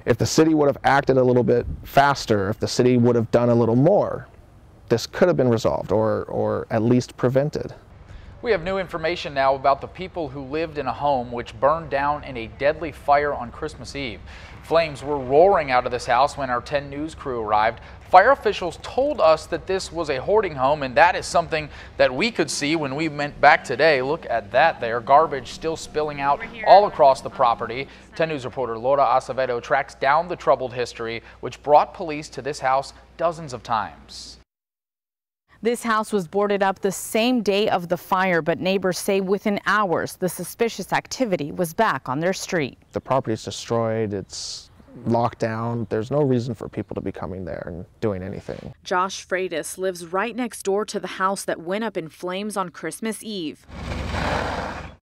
If the city would have acted a little bit faster, if the city would have done a little more, this could have been resolved or at least prevented. We have new information now about the people who lived in a home which burned down in a deadly fire on Christmas Eve. Flames were roaring out of this house when our 10 News crew arrived. Fire officials told us that this was a hoarding home, and that is something that we could see when we went back today. Look at that there. Garbage still spilling out all across the property. 10 News reporter Laura Acevedo tracks down the troubled history, which brought police to this house dozens of times. This house was boarded up the same day of the fire, but neighbors say within hours the suspicious activity was back on their street. The property is destroyed, it's locked down. There's no reason for people to be coming there and doing anything. Josh Freitas lives right next door to the house that went up in flames on Christmas Eve.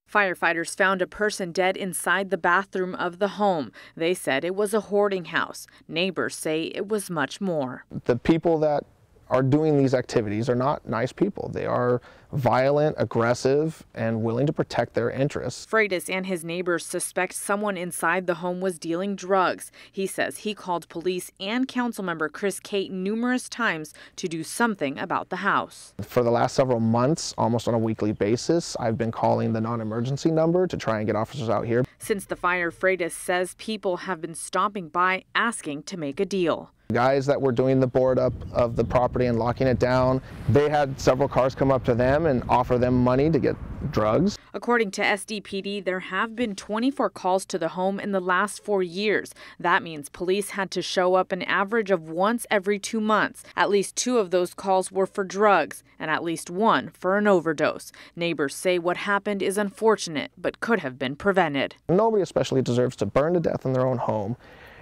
Firefighters found a person dead inside the bathroom of the home. They said it was a hoarding house. Neighbors say it was much more. The people that are doing these activities are not nice people. They are violent, aggressive, and willing to protect their interests. Freitas and his neighbors suspect someone inside the home was dealing drugs. He says he called police and councilmember Chris Kate numerous times to do something about the house. For the last several months, almost on a weekly basis, I've been calling the non-emergency number to try and get officers out here. Since the fire, Freitas says people have been stopping by asking to make a deal. Guys that were doing the board up of the property and locking it down, they had several cars come up to them and offer them money to get drugs. According to SDPD, there have been 24 calls to the home in the last 4 years. That means police had to show up an average of once every 2 months. At least 2 of those calls were for drugs and at least 1 for an overdose. Neighbors say what happened is unfortunate but could have been prevented. Nobody especially deserves to burn to death in their own home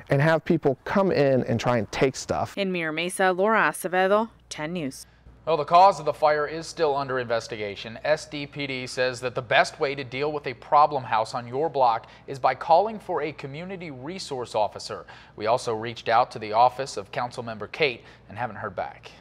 and have people come in and try and take stuff. In Mira Mesa, Laura Acevedo, 10 News. Well, the cause of the fire is still under investigation. SDPD says that the best way to deal with a problem house on your block is by calling for a community resource officer. We also reached out to the office of Councilmember Kate and haven't heard back.